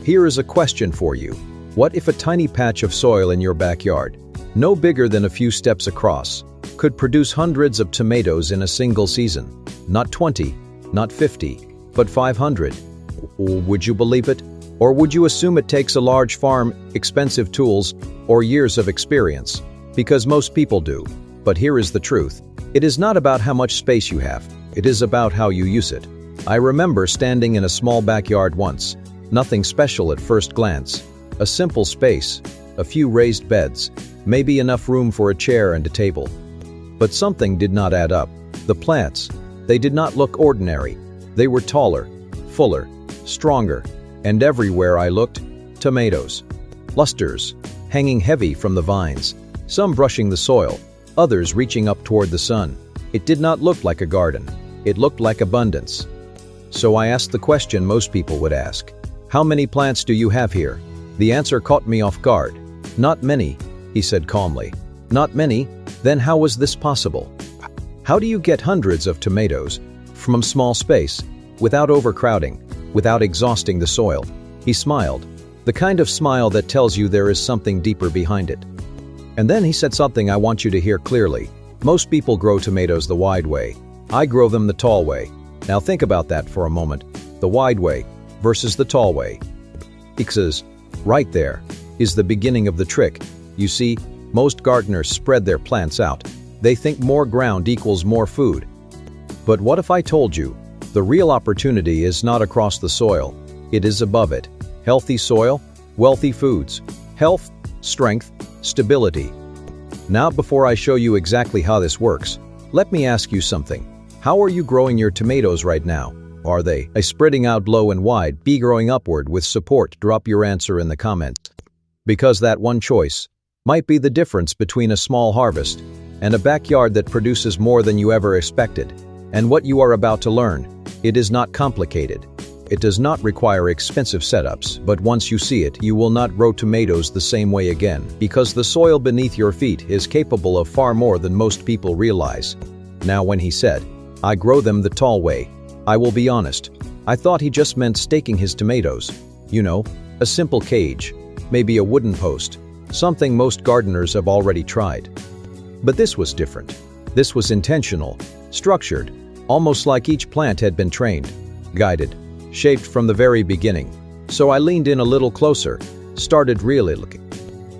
Here is a question for you. What if a tiny patch of soil in your backyard, no bigger than a few steps across, could produce hundreds of tomatoes in a single season? Not 20, not 50, but 500. Would you believe it? Or would you assume it takes a large farm, expensive tools, or years of experience? Because most people do. But here is the truth. It is not about how much space you have. It is about how you use it. I remember standing in a small backyard once. Nothing special at first glance. A simple space, a few raised beds, maybe enough room for a chair and a table. But something did not add up. The plants, they did not look ordinary. They were taller, fuller, stronger, and everywhere I looked, tomatoes. Clusters, hanging heavy from the vines, some brushing the soil, others reaching up toward the sun. It did not look like a garden. It looked like abundance. So I asked the question most people would ask. How many plants do you have here? The answer caught me off guard. Not many, he said calmly. Not many? Then how was this possible? How do you get hundreds of tomatoes from a small space, without overcrowding, without exhausting the soil? He smiled, the kind of smile that tells you there is something deeper behind it. And then he said something I want you to hear clearly. Most people grow tomatoes the wide way. I grow them the tall way. Now think about that for a moment. The wide way versus the tall way. Because right there is the beginning of the trick. You see, most gardeners spread their plants out. They think more ground equals more food. But what if I told you, the real opportunity is not across the soil, it is above it. Healthy soil, wealthy foods, health, strength, stability. Now before I show you exactly how this works, let me ask you something. How are you growing your tomatoes right now? Are they A spreading out low and wide, B growing upward with support? Drop your answer in the comments. Because that one choice might be the difference between a small harvest and a backyard that produces more than you ever expected. And what you are about to learn, it is not complicated. It does not require expensive setups, but once you see it, you will not grow tomatoes the same way again, because the soil beneath your feet is capable of far more than most people realize. Now when he said, I grow them the tall way, I will be honest, I thought he just meant staking his tomatoes. You know, a simple cage, maybe a wooden post, something most gardeners have already tried. But this was different. This was intentional, structured, almost like each plant had been trained, guided, shaped from the very beginning. So I leaned in a little closer, started really looking.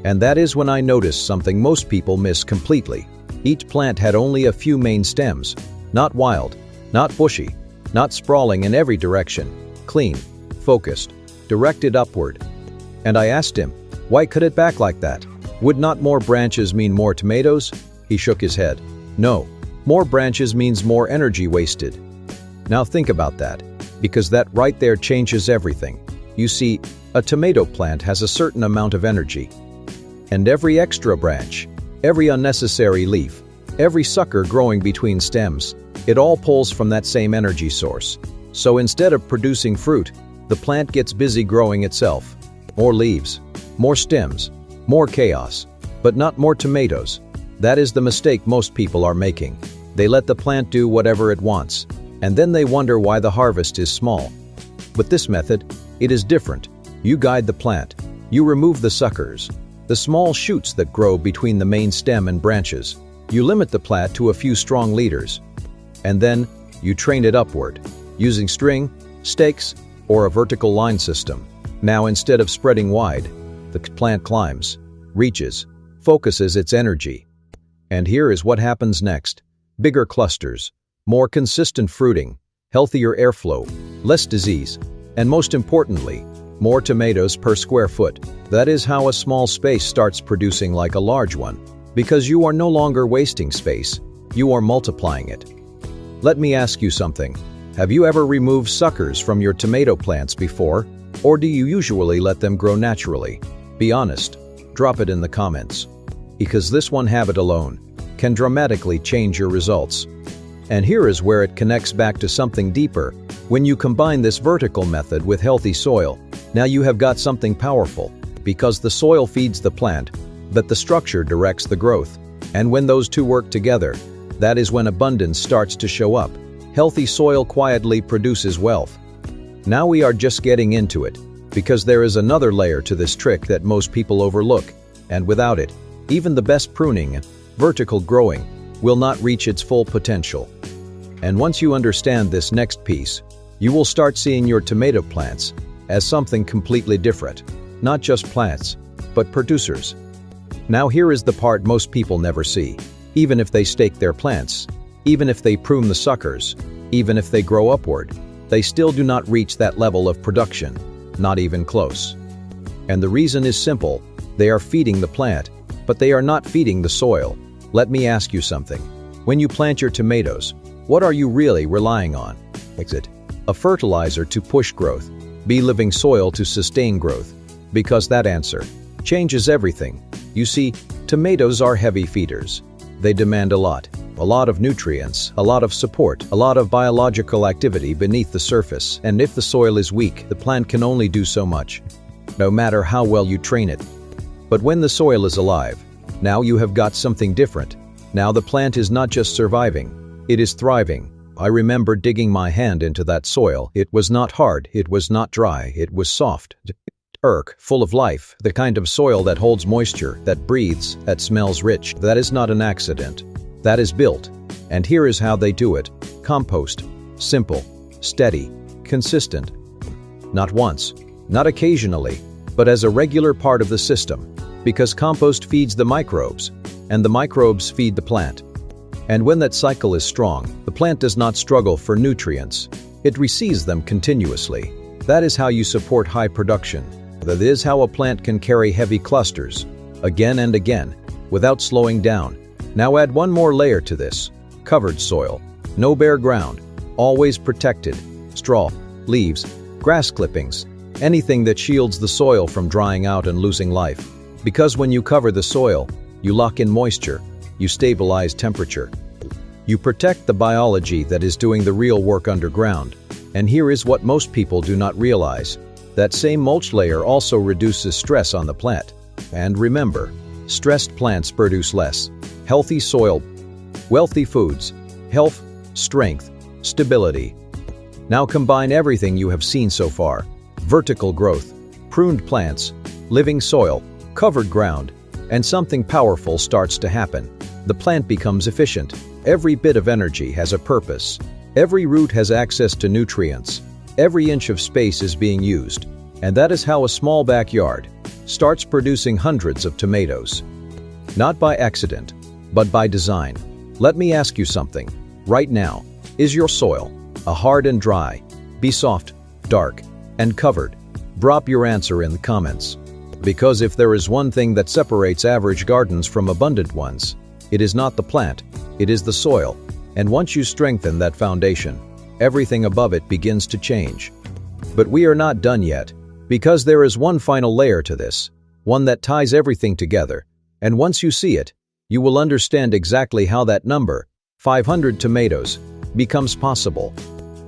And that is when I noticed something most people miss completely. Each plant had only a few main stems, not wild, not bushy, not sprawling in every direction, clean, focused, directed upward. And I asked him, why cut it back like that? Would not more branches mean more tomatoes? He shook his head. No, more branches means more energy wasted. Now think about that, because that right there changes everything. You see, a tomato plant has a certain amount of energy. And every extra branch, every unnecessary leaf, every sucker growing between stems, it all pulls from that same energy source. So instead of producing fruit, the plant gets busy growing itself. More leaves, more stems, more chaos, but not more tomatoes. That is the mistake most people are making. They let the plant do whatever it wants, and then they wonder why the harvest is small. With this method, it is different. You guide the plant. You remove the suckers, the small shoots that grow between the main stem and branches. You limit the plant to a few strong leaders. And then, you train it upward, using string, stakes, or a vertical line system. Now instead of spreading wide, the plant climbs, reaches, focuses its energy. And here is what happens next. Bigger clusters, more consistent fruiting, healthier airflow, less disease, and most importantly, more tomatoes per square foot. That is how a small space starts producing like a large one. Because you are no longer wasting space, you are multiplying it. Let me ask you something. Have you ever removed suckers from your tomato plants before? Or do you usually let them grow naturally? Be honest. Drop it in the comments. Because this one habit alone can dramatically change your results. And here is where it connects back to something deeper. When you combine this vertical method with healthy soil, now you have got something powerful. Because the soil feeds the plant, but the structure directs the growth. And when those two work together, that is when abundance starts to show up. Healthy soil quietly produces wealth. Now we are just getting into it. Because there is another layer to this trick that most people overlook, and without it, even the best pruning and vertical growing will not reach its full potential. And once you understand this next piece, you will start seeing your tomato plants as something completely different. Not just plants, but producers. Now here is the part most people never see. Even if they stake their plants, even if they prune the suckers, even if they grow upward, they still do not reach that level of production, not even close. And the reason is simple: they are feeding the plant, but they are not feeding the soil. Let me ask you something. When you plant your tomatoes, what are you really relying on? Is it a fertilizer to push growth? B, living soil to sustain growth? Because that answer changes everything. You see, tomatoes are heavy feeders. They demand a lot of nutrients, a lot of support, a lot of biological activity beneath the surface, and if the soil is weak, the plant can only do so much, no matter how well you train it. But when the soil is alive, now you have got something different. Now the plant is not just surviving, it is thriving. I remember digging my hand into that soil. It was not hard, it was not dry, it was soft, full of life, the kind of soil that holds moisture, that breathes, that smells rich. That is not an accident. That is built. And here is how they do it. Compost. Simple, steady, consistent. Not once, not occasionally, but as a regular part of the system. Because compost feeds the microbes, and the microbes feed the plant. And when that cycle is strong, the plant does not struggle for nutrients. It receives them continuously. That is how you support high production. That is how a plant can carry heavy clusters, again and again, without slowing down. Now add one more layer to this. Covered soil. No bare ground. Always protected. Straw, leaves, grass clippings, anything that shields the soil from drying out and losing life. Because when you cover the soil, you lock in moisture, you stabilize temperature. You protect the biology that is doing the real work underground. And here is what most people do not realize. That same mulch layer also reduces stress on the plant. And remember, stressed plants produce less. Healthy soil, wealthy foods, health, strength, stability. Now combine everything you have seen so far. Vertical growth, pruned plants, living soil, covered ground, and something powerful starts to happen. The plant becomes efficient. Every bit of energy has a purpose. Every root has access to nutrients. Every inch of space is being used. And that is how a small backyard starts producing hundreds of tomatoes. Not by accident, but by design. Let me ask you something. Right now, is your soil a hard and dry? Be soft, dark, and covered? Drop your answer in the comments. Because if there is one thing that separates average gardens from abundant ones, it is not the plant, it is the soil. And once you strengthen that foundation, everything above it begins to change. But we are not done yet, because there is one final layer to this, one that ties everything together. And once you see it, you will understand exactly how that number, 500 tomatoes, becomes possible.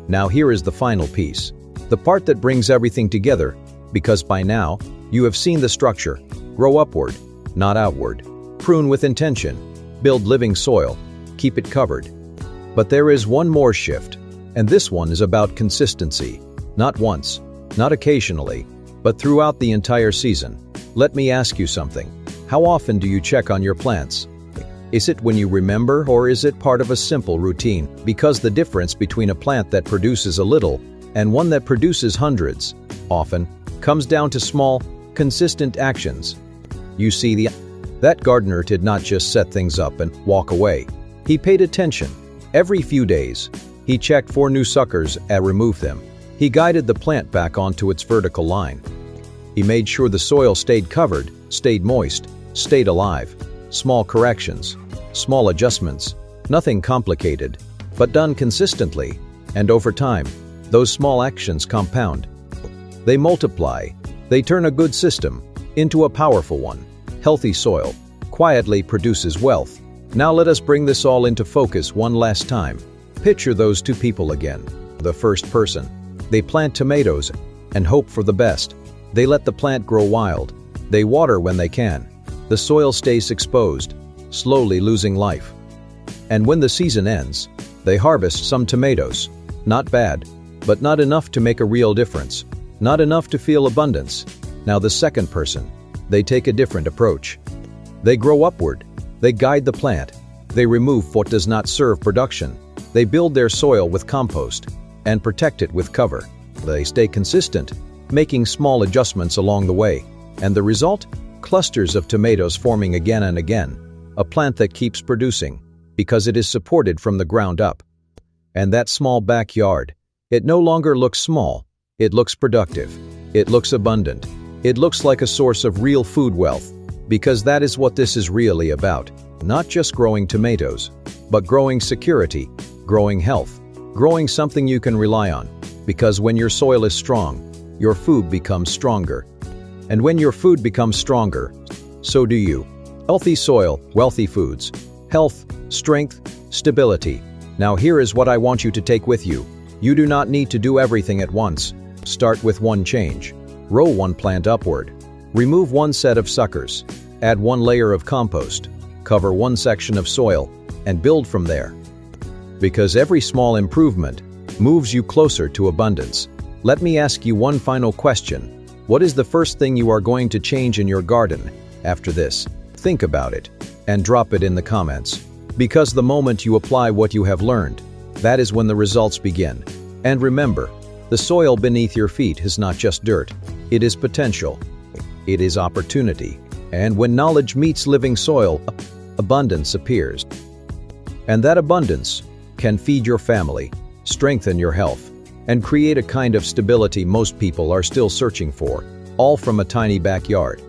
Now here is the final piece, the part that brings everything together, because by now, you have seen the structure. Grow upward, not outward. Prune with intention. Build living soil. Keep it covered. But there is one more shift, and this one is about consistency. Not once, not occasionally, but throughout the entire season. Let me ask you something. How often do you check on your plants? Is it when you remember, or is it part of a simple routine? Because the difference between a plant that produces a little and one that produces hundreds often comes down to small, consistent actions. You see, that gardener did not just set things up and walk away. He paid attention. Every few days, he checked for new suckers and removed them. He guided the plant back onto its vertical line. He made sure the soil stayed covered, stayed moist, stayed alive. Small corrections, small adjustments, nothing complicated, but done consistently. And over time, those small actions compound. They multiply. They turn a good system into a powerful one. Healthy soil quietly produces wealth. Now let us bring this all into focus one last time. Picture those two people again. The first person. They plant tomatoes and hope for the best. They let the plant grow wild. They water when they can. The soil stays exposed, slowly losing life. And when the season ends, they harvest some tomatoes. Not bad, but not enough to make a real difference. Not enough to feel abundance. Now the second person, they take a different approach. They grow upward. They guide the plant. They remove what does not serve production. They build their soil with compost and protect it with cover. They stay consistent, making small adjustments along the way. And the result? Clusters of tomatoes forming again and again. A plant that keeps producing because it is supported from the ground up. And that small backyard, it no longer looks small. It looks productive. It looks abundant. It looks like a source of real food wealth, because that is what this is really about. Not just growing tomatoes, but growing security, growing health, growing something you can rely on. Because when your soil is strong, your food becomes stronger. And when your food becomes stronger, so do you. Healthy soil, wealthy foods, health, strength, stability. Now here is what I want you to take with you. You do not need to do everything at once. Start with one change. Row one plant upward. Remove one set of suckers. Add one layer of compost. Cover one section of soil, and build from there. Because every small improvement moves you closer to abundance. Let me ask you one final question. What is the first thing you are going to change in your garden after this? Think about it and drop it in the comments. Because the moment you apply what you have learned, that is when the results begin. And remember, the soil beneath your feet is not just dirt. It is potential. It is opportunity. And when knowledge meets living soil, abundance appears. And that abundance can feed your family, strengthen your health, and create a kind of stability most people are still searching for, all from a tiny backyard.